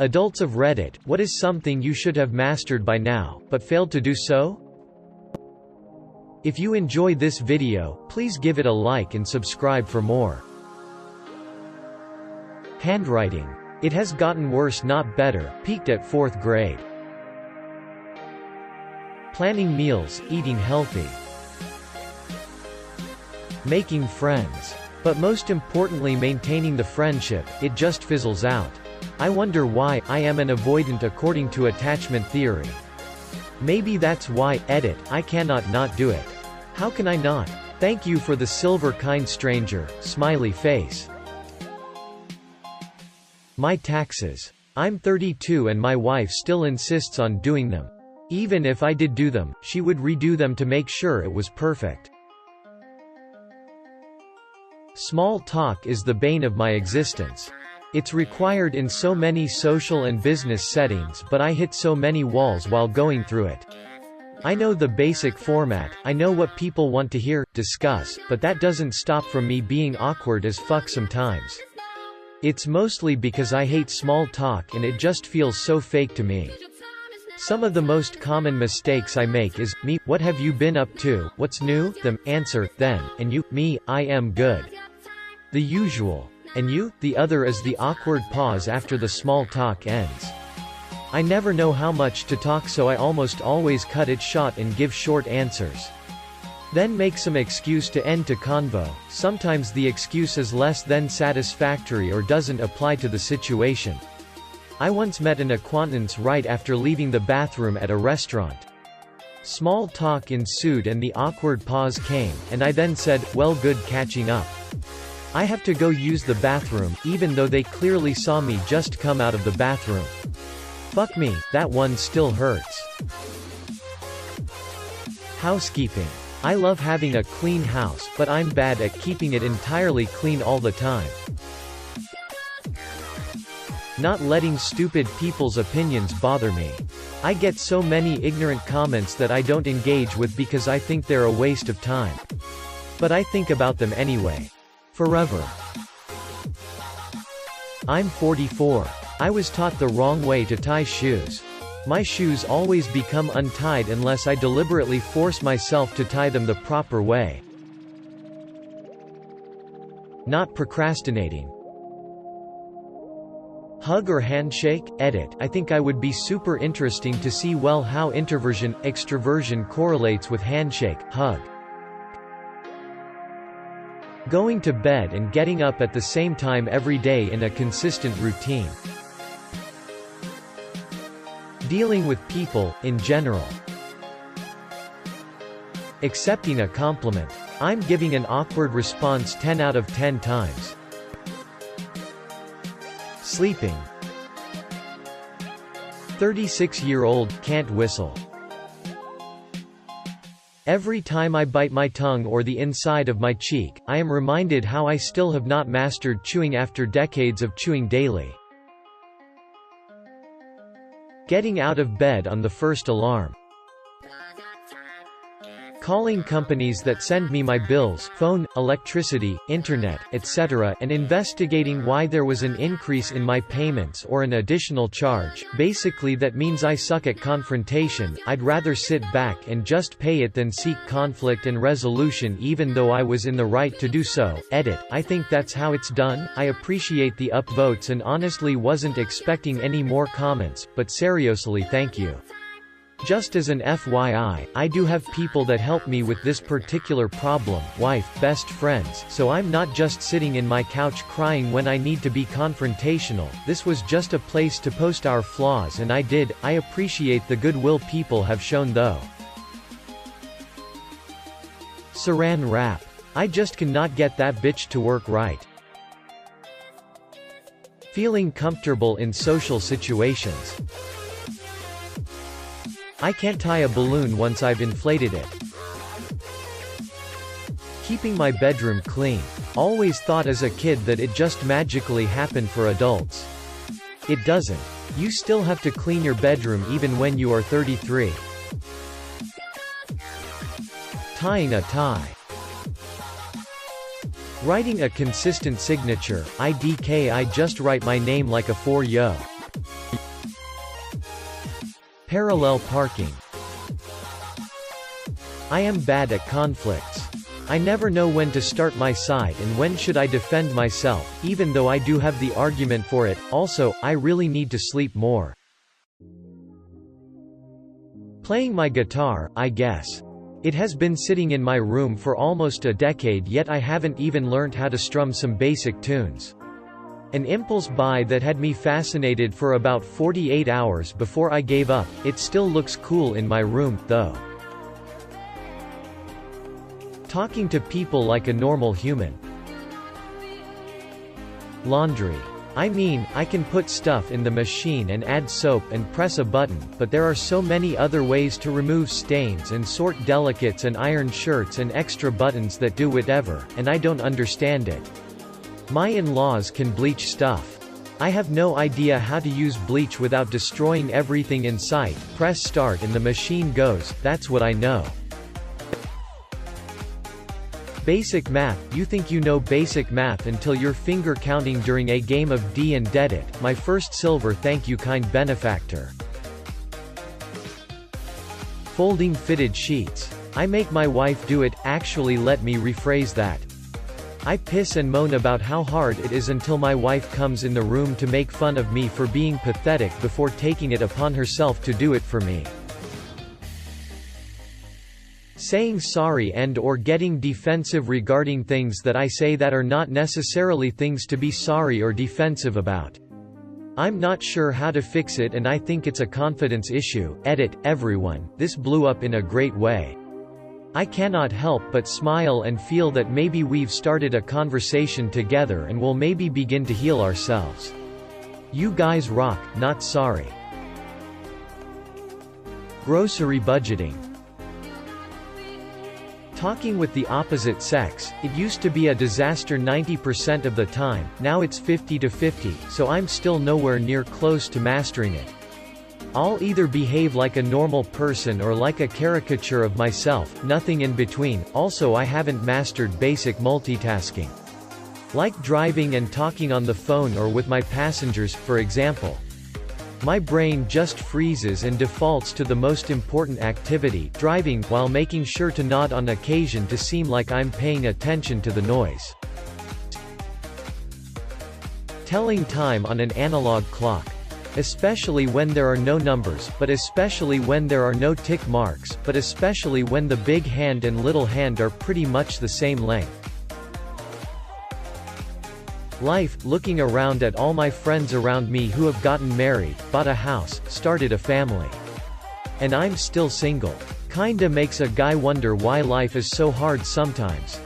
Adults of Reddit, what is something you should have mastered by now, but failed to do so? If you enjoyed this video, please give it a like and subscribe for more. Handwriting. It has gotten worse not better, peaked at 4th grade. Planning meals, eating healthy. Making friends. But most importantly maintaining the friendship, it just fizzles out. I wonder why. I am an avoidant according to attachment theory. Maybe that's why, edit, I cannot not do it. How can I not? Thank you for the silver kind stranger, smiley face. My taxes. I'm 32 and my wife still insists on doing them. Even if I did do them, she would redo them to make sure it was perfect. Small talk is the bane of my existence. It's required in so many social and business settings, but I hit so many walls while going through it. I know the basic format, I know what people want to hear, discuss, but that doesn't stop from me being awkward as fuck sometimes. It's mostly because I hate small talk and it just feels so fake to me. Some of the most common mistakes I make is, me, what have you been up to, what's new, them, answer, then, and you, me, I am good. The usual. And you, the other is the awkward pause after the small talk ends. I never know how much to talk, so I almost always cut it short and give short answers. Then make some excuse to end to convo. Sometimes the excuse is less than satisfactory or doesn't apply to the situation. I once met an acquaintance right after leaving the bathroom at a restaurant. Small talk ensued and the awkward pause came, and I then said, well, good catching up. I have to go use the bathroom, even though they clearly saw me just come out of the bathroom. Fuck me, that one still hurts. Housekeeping. I love having a clean house, but I'm bad at keeping it entirely clean all the time. Not letting stupid people's opinions bother me. I get so many ignorant comments that I don't engage with because I think they're a waste of time. But I think about them anyway. Forever. I'm 44. I was taught the wrong way to tie shoes. My shoes always become untied unless I deliberately force myself to tie them the proper way. Not procrastinating. Hug or handshake? Edit. I think I would be super interesting to see well how introversion, extroversion correlates with handshake, hug. Going to bed and getting up at the same time every day in a consistent routine. Dealing with people, in general. Accepting a compliment. I'm giving an awkward response 10 out of 10 times. Sleeping. 36-year-old, can't whistle. Every time I bite my tongue or the inside of my cheek, I am reminded how I still have not mastered chewing after decades of chewing daily. Getting out of bed on the first alarm. Calling companies that send me my bills, phone, electricity, internet, etc., and investigating why there was an increase in my payments or an additional charge. Basically that means I suck at confrontation. I'd rather sit back and just pay it than seek conflict and resolution even though I was in the right to do so. Edit. I think that's how it's done. I appreciate the upvotes and honestly wasn't expecting any more comments, but seriously thank you. Just as an FYI, I do have people that help me with this particular problem, wife, best friends, so I'm not just sitting in my couch crying when I need to be confrontational. This was just a place to post our flaws and I appreciate the goodwill people have shown though. Saran wrap. I just cannot get that bitch to work right. Feeling comfortable in social situations. I can't tie a balloon once I've inflated it. Keeping my bedroom clean. Always thought as a kid that it just magically happened for adults. It doesn't. You still have to clean your bedroom even when you are 33. Tying a tie. Writing a consistent signature. I just write my name like a 4-yo. Parallel parking. I am bad at conflicts. I never know when to start my side and when should I defend myself, even though I do have the argument for it. Also, I really need to sleep more. Playing my guitar, I guess. It has been sitting in my room for almost a decade, yet I haven't even learned how to strum some basic tunes. An impulse buy that had me fascinated for about 48 hours before I gave up. It still looks cool in my room, though. Talking to people like a normal human. Laundry. I mean, I can put stuff in the machine and add soap and press a button, but there are so many other ways to remove stains and sort delicates and iron shirts and extra buttons that do whatever, and I don't understand it. My in-laws can bleach stuff. I have no idea how to use bleach without destroying everything in sight. Press start and the machine goes. That's what I know. Basic math. You think you know basic math until you're finger counting during a game of D and dead it. My first silver. Thank you, kind benefactor. Folding fitted sheets. I make my wife do it. Actually, let me rephrase that. I piss and moan about how hard it is until my wife comes in the room to make fun of me for being pathetic before taking it upon herself to do it for me. Saying sorry and/or getting defensive regarding things that I say that are not necessarily things to be sorry or defensive about. I'm not sure how to fix it and I think it's a confidence issue. Edit, everyone, this blew up in a great way. I cannot help but smile and feel that maybe we've started a conversation together and will maybe begin to heal ourselves. You guys rock, not sorry. Grocery budgeting. Talking with the opposite sex. It used to be a disaster 90% of the time, now it's 50-50, so I'm still nowhere near close to mastering it. I'll either behave like a normal person or like a caricature of myself, nothing in between. Also, I haven't mastered basic multitasking. Like driving and talking on the phone or with my passengers, for example. My brain just freezes and defaults to the most important activity, driving, while making sure to nod on occasion to seem like I'm paying attention to the noise. Telling time on an analog clock. Especially when there are no numbers, but especially when there are no tick marks, but especially when the big hand and little hand are pretty much the same length. Life, looking around at all my friends around me who have gotten married, bought a house, started a family. And I'm still single. Kinda makes a guy wonder why life is so hard sometimes.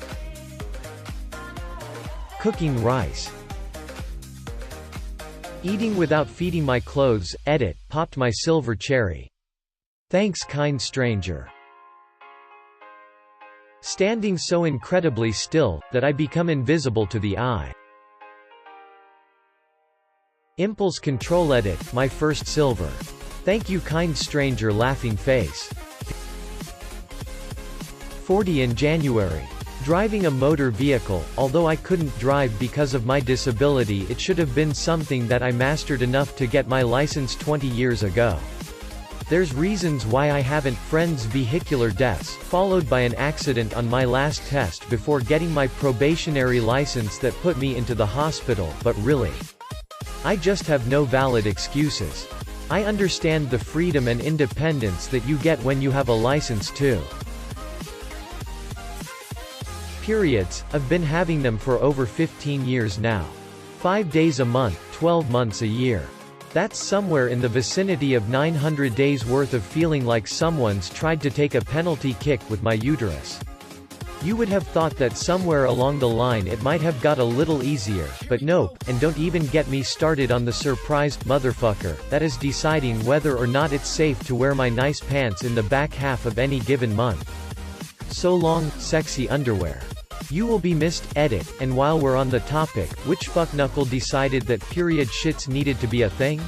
Cooking rice. Eating without feeding my clothes. Edit, popped my silver cherry. Thanks, kind stranger. Standing so incredibly still, that I become invisible to the eye. Impulse control. Edit, my first silver. Thank you, kind stranger, laughing face. 40 in January. Driving a motor vehicle. Although I couldn't drive because of my disability, it should have been something that I mastered enough to get my license 20 years ago. There's reasons why I haven't. Friends' vehicular deaths, followed by an accident on my last test before getting my probationary license that put me into the hospital, but really, I just have no valid excuses. I understand the freedom and independence that you get when you have a license too. Periods. I've been having them for over 15 years now. 5 days a month, 12 months a year. That's somewhere in the vicinity of 900 days worth of feeling like someone's tried to take a penalty kick with my uterus. You would have thought that somewhere along the line it might have got a little easier, but nope. And don't even get me started on the surprised motherfucker that is deciding whether or not it's safe to wear my nice pants in the back half of any given month. So long, sexy underwear. You will be missed. Edit, and while we're on the topic, which fuckknuckle decided that period shits needed to be a thing?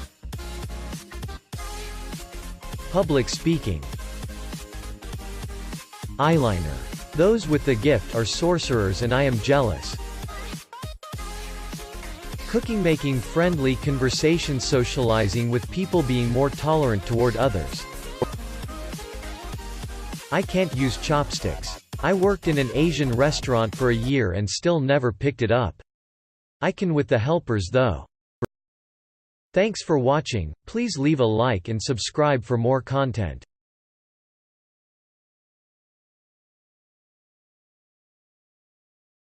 Public speaking. Eyeliner. Those with the gift are sorcerers and I am jealous. Cooking, making friendly conversation, socializing with people, being more tolerant toward others. I can't use chopsticks. I worked in an Asian restaurant for a year and still never picked it up. I can with the helpers though. Thanks for watching, please leave a like and subscribe for more content.